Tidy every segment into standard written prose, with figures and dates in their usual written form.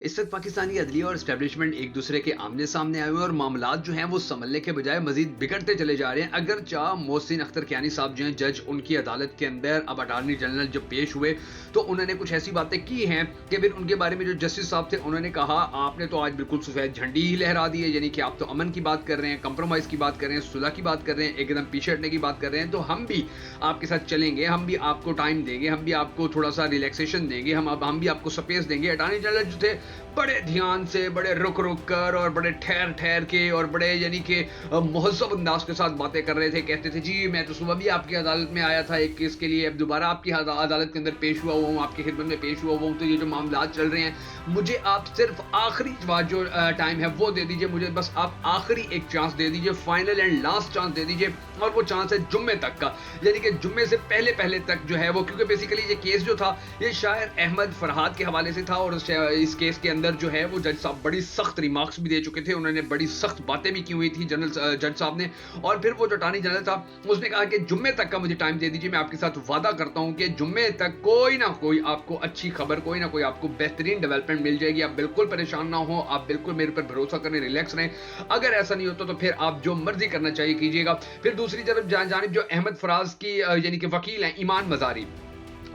इस वक्त पाकिस्तानी अदलिया और एस्टेब्लिशमेंट एक दूसरे के आमने सामने आए हुए हैं और मामलात जो हैं वो संभलने के बजाय मजीद बिगड़ते चले जा रहे हैं। अगर चाह मोहसिन अख्तर कियानी साहब जो हैं जज, उनकी अदालत के अंदर अब अटारनी जनरल जब पेश हुए तो उन्होंने कुछ ऐसी बातें की हैं कि फिर उनके बारे में जो जस्टिस साहब थे उन्होंने कहा आपने तो आज बिल्कुल सफेद झंडी ही लहरा दी है, यानी कि आप तो अमन की बात कर रहे हैं, कंप्रोमाइज की बात कर रहे हैं, सुलह की बात कर रहे हैं, एकदम पीछे हटने की बात कर रहे हैं, तो हम भी आपके साथ चलेंगे, हम भी आपको टाइम देंगे, हम भी आपको थोड़ा सा रिलैक्सेशन देंगे, हम भी आपको स्पेस देंगे। अटारनी जनरल जो थे बड़े ध्यान से, बड़े रुक रुक कर और बड़े ठहर ठहर के और बड़े यानी कि मुहज़्ज़ब अंदाज के साथ बातें कर रहे थे। कहते थे जी मैं तो सुबह भी आपकी अदालत में आया था एक केस के लिए, अब दोबारा आपकी अदालत के अंदर पेश हुआ हूँ, आपकी खिदमत में पेश हुआ हूँ, तो ये जो मामला चल रहे हैं मुझे आप सिर्फ आखिरी जो टाइम है वो दे दीजिए, मुझे बस आप आखिरी एक चांस दे दीजिए, फाइनल एंड लास्ट चांस दे दीजिए, और वो चांस है जुम्मे तक का, यानी कि जुम्मे से पहले पहले तक जो है वो, क्योंकि बेसिकली ये केस जो था ये शायर अहमद फरहाद के हवाले से था और इस केस के अंदर जो है वो जज साहब बड़ी सख्त रिमार्क्स भी दे चुके थे, उन्होंने बड़ी सख्त बातें भी की हुई थी जज साहब ने। और फिर वो जो अटॉर्नी जनरल था उसने कहा कि जुम्मे तक का मुझे टाइम दे दीजिए, मैं आपके साथ वादा करता हूं कि जुम्मे तक कोई ना कोई आपको अच्छी खबर, कोई ना कोई आपको बेहतरीन डेवलपमेंट मिल जाएगी, आप बिल्कुल परेशान ना हो, आप बिल्कुल मेरे पर भरोसा करें, रिलैक्स रहें, अगर ऐसा नहीं होता तो फिर आप जो मर्जी करना चाहिए कीजिएगा। फिर दूसरी तरफ जानिब जो अहमद फराज की यानी कि वकील हैं ईमान मजारी,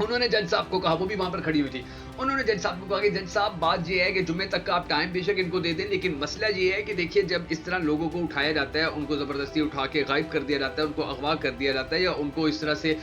उन्होंने जज साहब को कहा, वो भी वहां पर खड़ी हुई थी, उन्होंने जज साहब को कहा कि जज साहब बात ये है कि जुम्मे तक का आप टाइम बेशक इनको दे दें, लेकिन मसला ये है कि देखिए जब इस तरह लोगों को उठाया जाता है, उनको ज़बरदस्ती उठा के गायब कर दिया जाता है, उनको अगवा कर दिया जाता है या उनको इस तरह से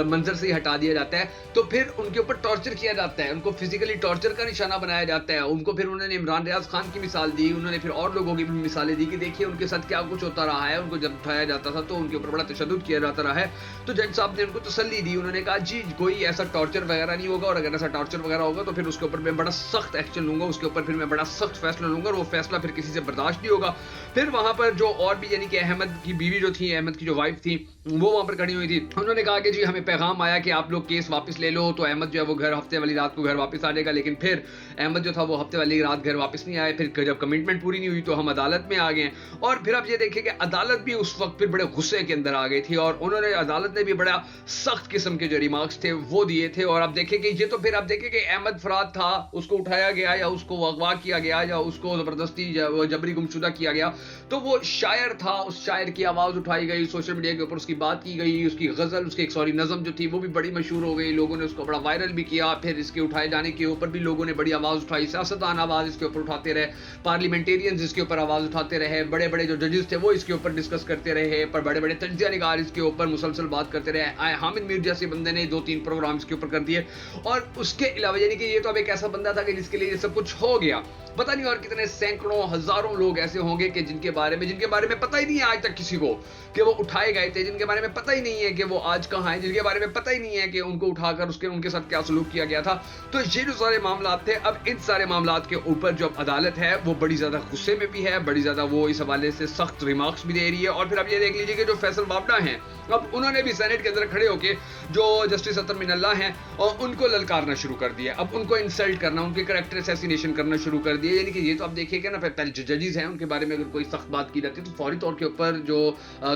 मंजर से ही हटा दिया जाता है, तो फिर उनके ऊपर टॉर्चर किया जाता है, उनको फिजिकली टॉर्चर का निशाना बनाया जाता है, उनको फिर उन्होंने इमरान रियाज खान की मिसाल दी, उन्होंने फिर और लोगों की भी मिसालें दी कि देखिए उनके साथ क्या कुछ होता रहा है, उनको जब उठाया जाता था तो उनके ऊपर बड़ा तशद्दुद किया जाता रहा है। तो जज साहब ने उनको तसल्ली दी, उन्होंने कहा जी कोई ऐसा टॉर्चर वगैरह नहीं होगा, और अगर ऐसा टॉर्चर वगैरह होगा तो फिर उसके ऊपर मैं बड़ा सख्त एक्शन लूंगा, उसके ऊपर फिर मैं बड़ा सख्त फैसला लूंगा और वो फैसला फिर किसी से बर्दाश्त नहीं होगा। फिर वहां पर जो और भी यानी कि अहमद की बीवी जो थी, अहमद की जो वाइफ थी, वो वहां पर खड़ी हुई थी, उन्होंने कहा कि जी हमें पैगाम आया कि आप लोग केस वापस ले लो, तो अहमद जो है वो घर हफ्ते वाली रात को घर वापस आ जाएगा, लेकिन फिर अहमद जो था वो हफ्ते वाली रात घर वापस नहीं आए। फिर जब कमिटमेंट पूरी नहीं हुई तो हम अदालत में आ गए, और फिर आप ये देखिए कि अदालत भी उस वक्त फिर बड़े गुस्से के अंदर आ गई थी और उन्होंने अदालत ने भी बड़ा सख्त किस्म के जो रिमार्क्स थे वो दिए थे। और आप देखें कि ये तो फिर आप देखें कि अहमद फराद था, उसको उठाया गया या उसको अगवा किया गया या उसको जबरदस्ती जबरी गुमशुदा किया गया, तो वो शायर था, उस शायर की आवाज उठाई गई, सोशल मीडिया के ऊपर उसकी बात की गई, उसकी गजल, उसकी एक सॉरी नज़म जो थी वो भी बड़ी मशहूर हो गई, लोगों ने उसको बड़ा वायरल भी किया। फिर इसके उठाए जाने के ऊपर भी लोगों ने बड़ी आवाज उठाई, सियासतदान आवाज इसके ऊपर उठाते रहे, पार्लियामेंटेरियंस इसके ऊपर आवाज उठाते रहे, बड़े बड़े जो जजेस थे वो इसके ऊपर डिस्कस करते रहे, पर बड़े बड़े तज्जिया निगार इसके ऊपर मुसलसल बात करते रहे। हामिद मीर जैसे बंदे ने 2-3 प्रोग्राम इसके ऊपर कर दिए, और उसके अलावा यानी कि ये तो अब एक ऐसा बंदा था कि जिसके लिए ये सब कुछ हो गया, पता नहीं और कितने सैकड़ों हजारों लोग ऐसे होंगे कि जिनके बारे में पता ही नहीं है आज तक किसी को कि वो उठाए गए थे, जिनके बारे में पता ही नहीं है कि वो आज कहां हैं, जिनके बारे में पता ही नहीं है कि उनको उठाकर उनके साथ क्या सलूक किया गया था। तो ये जो सारे मामलात थे, अब इन सारे मामलात के ऊपर जो अदालत है वो बड़ी ज्यादा गुस्से में भी है, बड़ी ज्यादा वो इस हवाले से सख्त रिमार्क्स भी दे रही है। और फिर अब ये देख लीजिए कि जो फैसल वाबड़ा हैं, अब उन्होंने भी सेनेट के अंदर खड़े होकर जो जस्टिस अतर मिनल्ला हैं और उनको ललकारना शुरू कर दिया, अब उनको इंसल्ट करना, उनके कैरेक्टर असैसिनेशन करना शुरू कर दिया। यानी कि ये तो आप देखिएगा ना, पहले जो जजेस हैं उनके बारे में अगर कोई सख्त बात की जाती है तो फौरी तौर के ऊपर जो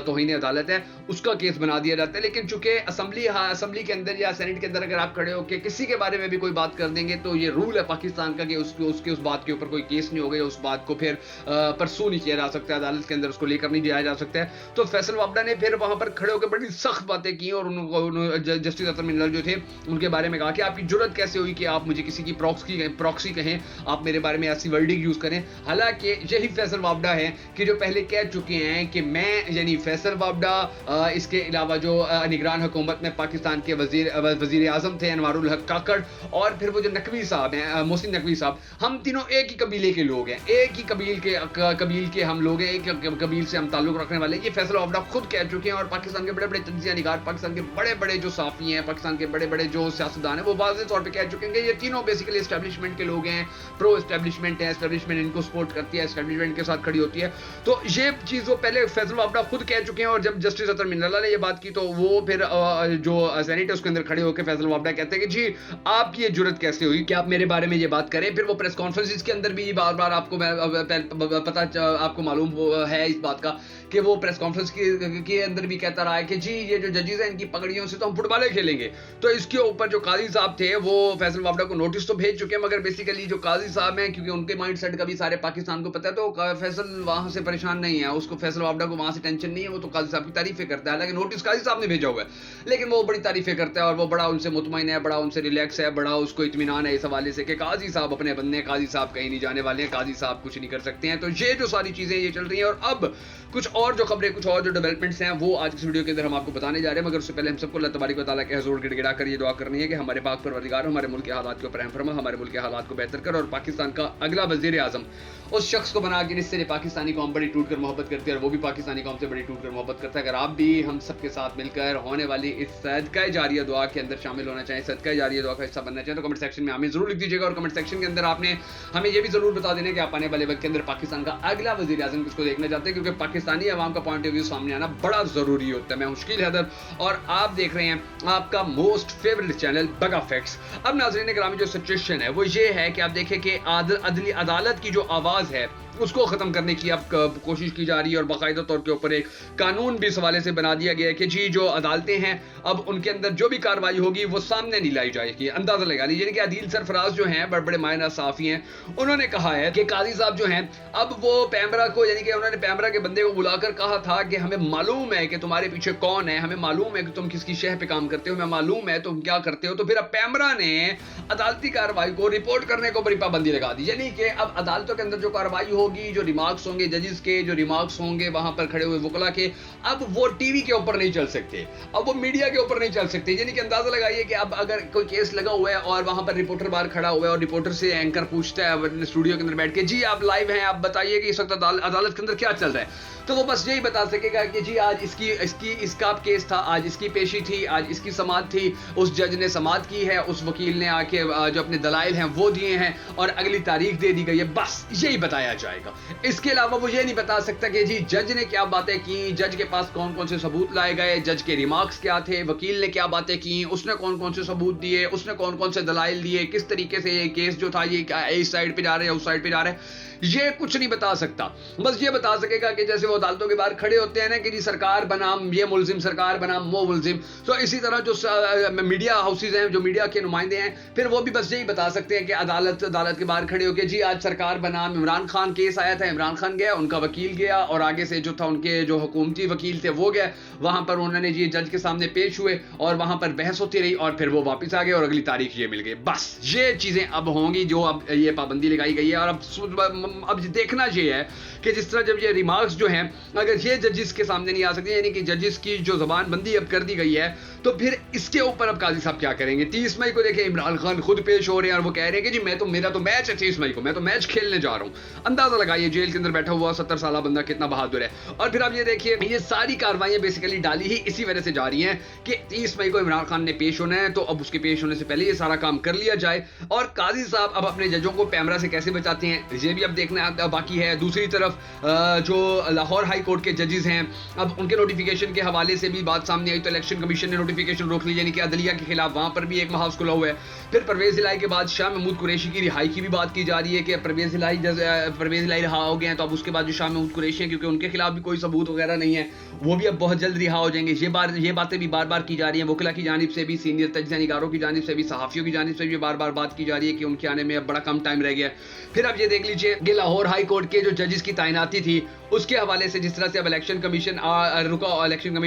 तौहीन अदालत है उसका केस बना दिया जाता है, लेकिन चूंकि असेंबली के अंदर या सेनेट के अंदर अगर आप खड़े होकर किसी के बारे में भी कोई बात कर देंगे तो ये रूल है पाकिस्तान का कि उसके उस बात के ऊपर कोई केस नहीं होगा, उस बात को फिर परसू नहीं किया जा सकता, अदालत के अंदर उसको लेकर नहीं जाया जा सकता है। तो फैसल वाबड़ा ने फिर वहां पर खड़े होकर बड़ी सख्त बातें की और जस्टिस अतर मिनल्ला जो थे उनके बारे में कहा कि आपकी जुर्रत कैसे हुई कि आप मुझे किसी की प्रॉक्सी कहें, आप मेरे बारे में ऐसी वर्डिंग यूज करें। हालांकि यही फैसल वाबड़ा है कि जो पहले कह चुके हैं कि मैं यानी फैसल वाबड़ा, इसके अलावा जो निगरान हुकूमत में पाकिस्तान के वजीर आजम थे अनवारुल हक काकड़, और फिर वो जो नकवी साहब हैं मोहसिन नकवी साहब, हम तीनों एक ही कबीले के लोग हैं, एक ही कबील के हम लोग हैं, एक कबील से हम ताल्लुक रखने वाले। ये फैसल वाबड़ा खुद कह चुके हैं और पाकिस्तान के बड़े बड़े तज्जिया निगार, पाकिस्तान के बड़े बड़े जो साफी हैं, पाकिस्तान के बड़े बड़े जो सियासतदान हैं, वो वाज़ेह तौर पे कह चुके हैं कि ये तीनों बेसिकली एस्टेब्लिशमेंट के लोग हैं, प्रो एस्टेब्लिशमेंट एस्टेब्लिशमेंट है, एस्टेब्लिशमेंट इनको सपोर्ट करती है, एस्टेब्लिशमेंट के साथ खड़ी होती है। तो ये चीज़ वो पहले फैसल वावड़ा खुद कह चुके हैं, और जब जस्टिस अतर मिनल्ला ने ये बात की तो वो फिर जो सेनेट है उसके अंदर खड़े होकर फैसल वावड़ा कहते हैं कि जी आपकी ये जुर्रत कैसे हुई कि आप मेरे बारे में ये बात करें। फिर वो प्रेस कॉन्फ्रेंस के अंदर भी बार बार आपको पता आपको मालूम है इस बात का कि वो प्रेस कॉन्फ्रेंस के अंदर भी कहता रहा है कि जी ये जो जजेस हैं इनकी पगड़ियों से तो हम फुटबॉल खेलेंगे। तो इसके ऊपर जो काजी साहब थे वो फैसल वावड़ा को नोटिस तो भेज चुके हैं, मगर बेसिकली जो काजी साहब हैं क्योंकि उनके माइंड सेट का भी सारे पाकिस्तान को पता है, तो फैसल वहां से परेशान नहीं है, उसको फैसल वावड़ा को वहां से टेंशन नहीं है, वो तो काजी साहब की तारीफें करता है। हालांकि नोटिस काजी साहब ने भेजा हुआ है, लेकिन वो बड़ी तारीफें करता है और वो बड़ा उनसे मुतमईन है, बड़ा उनसे रिलैक्स है, बड़ा उसको इत्मीनान है इस हवाले से कि काजी साहब अपने बंदे हैं, काजी साहब कहीं नहीं जाने वाले हैं, काजी साहब कुछ नहीं कर सकते हैं। तो ये जो सारी चीजें ये चल रही हैं, और अब कुछ और जो खबरें, कुछ और जो डेवलपमेंट्स हैं वो आज इस वीडियो के अंदर हम आपको बताने जा रहे हैं। मगर उससे पहले हम सबको अल्लाह तबारक व तआला के हुज़ूर गिड़गिड़ा कर ये दुआ करनी है कि हमारे पाक परवरदिगार हमारे मुल्क के हालात को रहम फरमा, हमारे मुल्क के हालात को बेहतर कर, और पाकिस्तान का अगला वज़ीर आज़म उस शख्स को बना के जिससे पाकिस्तानी कौम बड़ी टूट कर मोहब्बत करती है और वो भी पाकिस्तानी कौम से बड़ी टूट कर मोहब्बत करता है। अगर आप भी हम सबके साथ मिलकर होने वाली इस सदका जारिया दुआ के अंदर शामिल होना चाहें, सदका जारिया दुआ का हिस्सा बनना चाहें, तो कमेंट सेक्शन में हमें जरूर लिख दीजिएगा। और कमेंट सेक्शन के अंदर आपने हमें ये भी जरूर बता देना कि आप आने वाले वक्त के अंदर पाकिस्तान का अगला वज़ीर आज़म किसको देखना चाहते हैं, क्योंकि पाकिस्तानी अवाम का पॉइंट ऑफ व्यू सामने आना बड़ा जरूरी होता है। मैं मुश्किल हैदर और आप देख रहे हैं आपका मोस्ट फेवरेट चैनल बगा फैक्ट्स। अब नाज़रीन ग्रामी जो सिचुएशन है वो ये है कि आप देखें कि अदली अदालत की जो आवाज़ है उसको खत्म करने की अब कोशिश की जा रही है, और बाकायदा तौर के ऊपर एक कानून भी इस हवाले से बना दिया गया है कि जी जो अदालतें हैं अब उनके अंदर जो भी कार्रवाई होगी वो सामने नहीं लाई जाएगी। अंदाजा लगा लीजिए कि अदील सरफराज जो हैं बड़े बड़े मायना साफी हैं, उन्होंने कहा है कि काजी साहब जो हैं अब वो पैमरा को, यानी कि उन्होंने पैमरा के बंदे को बुलाकर कहा था कि हमें मालूम है कि तुम्हारे पीछे कौन है, हमें मालूम है कि तुम किसकी शह पे काम करते हो, हमें मालूम है तुम क्या करते हो। तो फिर अब पैमरा ने अदालती कार्रवाई को रिपोर्ट करने को बड़ी पाबंदी लगा दी, यानी कि अब अदालतों के अंदर जो कार्रवाई होगी, जो रिमार्क्स होंगे जजेस के, जो रिमार्क्स होंगे वहां पर खड़े हुए वकला के, अब वो टीवी के ऊपर नहीं चल सकते, अब वो मीडिया के ऊपर नहीं चल सकते। यानी कि अंदाजा लगाइए कि अब अगर कोई केस लगा हुआ है और वहां पर रिपोर्टर बाहर खड़ा हुआ है और रिपोर्टर से एंकर पूछता है स्टूडियो के अंदर बैठ के, जी आप लाइव हैं, आप बताइए कि इस वक्त अदालत के अंदर क्या चल रहा है, तो वो बस यही बता सकेगा कि जी आज इसका केस था, आज इसकी पेशी थी, आज इसकी समाअत थी, उस जज ने समाअत की है, उस वकील ने आके जो अपने दलाइल हैं वो दिए हैं और अगली तारीख दे दी गई है, बस यही बताया जाएगा। इसके अलावा वो ये नहीं बता सकता कि जी जज ने क्या बातें की, जज के पास कौन कौन से सबूत लाए गए, जज के रिमार्क्स क्या थे, वकील ने क्या बातें की, उसने कौन कौन से सबूत दिए, उसने कौन कौन से दलाइल दिए, किस तरीके से ये केस जो था ये इस साइड पे जा रहे हैं उस साइड पे जा रहे हैं, ये कुछ नहीं बता सकता। बस ये बता सकेगा कि जैसे वो अदालतों के बाहर खड़े होते हैं ना कि जी सरकार बनाम ये मुलजिम, सरकार बनाम वो मुलजिम, तो इसी तरह जो मीडिया हाउसेज हैं, जो मीडिया के नुमाइंदे हैं, फिर वो भी बस यही बता सकते हैं कि अदालत के बाहर खड़े होकर जी आज सरकार बनाम इमरान खान केस आया था, इमरान खान गया, उनका वकील गया और आगे से जो था उनके जो हुकूमती वकील थे वो गए, वहां पर उन्होंने जी जज के सामने पेश हुए और वहां पर बहस होती रही और फिर वो वापस आ गए और अगली तारीख ये मिल गई। बस ये चीजें अब होंगी जो अब ये पाबंदी लगाई गई है। और अब देखना ये है कि जिस तरह जब ये रिमार्क्स जो हैं अगर ये जजेस के सामने नहीं आ सकते, यानी कि जजेस की जो जबान बंदी अब कर दी गई है, तो फिर इसके ऊपर अब काजी साहब क्या करेंगे। 30 मई को देखें इमरान खान खुद पेश हो रहे हैं और वो कह रहे हैं कि जी मेरा तो मैच है 30 मई को, मैं तो मैच खेलने जा रहा हूं। अंदाजा लगाइए जेल के अंदर बैठा हुआ 70 साल बंदा कितना बहादुर है। और फिर आप ये देखिए ये सारी कार्रवाइयां बेसिकली डाली ही इसी वजह से जा रही हैं कि 30 मई को इमरान खान ने पेश होना है, तो अब उसके पेश होने से पहले ये सारा काम कर लिया जाए। और काजी साहब अब अपने जजों को पैमरा से कैसे बचाते हैं ये भी अब देखना बाकी है। दूसरी तरफ जो लाहौर हाई कोर्ट के जजेस हैं अब उनके नोटिफिकेशन के हवाले से भी बात सामने आई, तो इलेक्शन कमीशन ने नोटिफिकेशन रोक ली, यानी कि अदलिया के खिलाफ वहां पर भी एक महाज खुला हुआ है। फिर परवेज इलाही के बाद शाह महमूद कुरैशी की रिहाई की भी बात की जा रही है कि परवेज इलाही रहा हो गए हैं, तो अब उसके बाद जो शाह महमूद कुरैशी हैं क्योंकि उनके खिलाफ भी कोई सबूत वगैरह नहीं है, वो भी अब बहुत जल्द रिहा हो जाएंगे। ये बातें भी बार बार की जा रही है, वकला की जानिब से भी, सीनियर तज्ज़िया निगारों की जानिब से भी, सहाफ़ियों की जानिब से भी बार बार बात की जा रही है कि उनके आने में अब बड़ा कम टाइम रह गया है। फिर अब ये देख लीजिए कि लाहौर हाई कोर्ट के जो जजेस की तैनाती थी उसके हवाले से जिस तरह से अब इलेक्शन कमीशन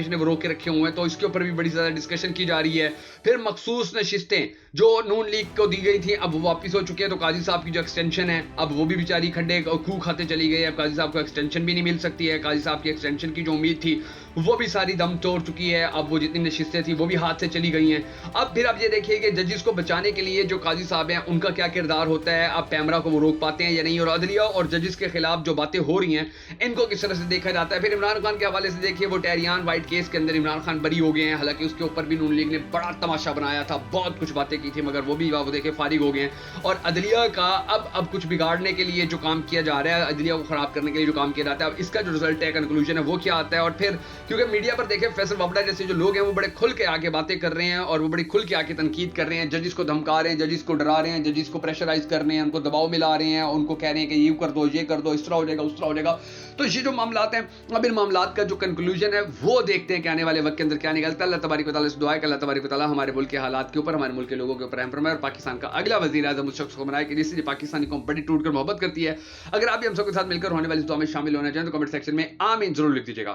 ने वो रोक के रखे हुए हैं, तो इसके ऊपर भी बड़ी ज़्यादा डिस्कशन की जा रही है। फिर मखसूस नशिस्तें जो नून लीग को दी गई थी अब वो वापस हो चुकी है, तो काजी साहब की जो एक्सटेंशन है अब वो भी बेचारी खड्डे कू खाते चली गई। अब काजी साहब को एक्सटेंशन भी नहीं मिल सकती है, काजी साहब की एक्सटेंशन की जो उम्मीद थी वो भी सारी दम तोड़ चुकी है। अब वो जितनी नशिस्तें थी वो भी हाथ से चली गई हैं। अब फिर आप ये देखिए कि जजिस को बचाने के लिए जो काजी साहब हैं उनका क्या किरदार होता है, अब पैमरा को वो रोक पाते हैं या नहीं, और अदलिया और जजिस के खिलाफ जो बातें हो रही हैं इनको किस तरह से देखा जाता है। फिर इमरान खान के हवाले से देखिए, वो टेरियान वाइट केस के अंदर इमरान खान बरी हो गए हैं, हालांकि उसके ऊपर भी नून लीग ने बड़ा तमाशा बनाया था, बहुत कुछ बातें की थी, मगर वो भी वो देखे फारिग हो गए हैं। और अदलिया का अब कुछ बिगाड़ने के लिए जो काम किया जा रहा है, अदलिया को खराब करने के लिए जो काम किया जाता है, अब इसका जो रिजल्ट है, कंक्लूजन है, वो क्या आता है। और फिर क्योंकि मीडिया पर देखे फैसल वापडा जैसे जो लोग हैं वो बड़े खुल के आके बातें कर रहे हैं और वो बड़ी खुल के आके तनकीद कर रहे हैं, जजिस को धमका रहे हैं, जजिस को डरा रहे हैं, जजिस को प्रेशराइज कर रहे हैं, उनको दबाव में ला रहे हैं, उनको कह रहे हैं कि ये कर दो, ये कर दो, इस तरह हो जाएगा, उस तरह हो जाएगा। तो ये जो मामलात हैं, अब इन मामलात का जो कंक्लूजन है वो देखते हैं कि आने वाले वक्त के अंदर क्या निकलता है। अल्लाह तबारक व तआला से दुआ है कि अल्लाह तबारक व तआला हमारे मुल्क के हालात के ऊपर, हमारे मुल्क के लोगों के ऊपर रहम फरमाए और पाकिस्तान का अगला वज़ीर आज़म उस शख्स को बनाए कि जिससे पाकिस्तानी कौम बड़ी टूट कर मोहब्बत करती है। अगर आप भी हम सबके साथ मिलकर होने वाली इस दुआ में शामिल होना चाहें तो कमेंट सेक्शन में आमीन जरूर लिख दीजिएगा।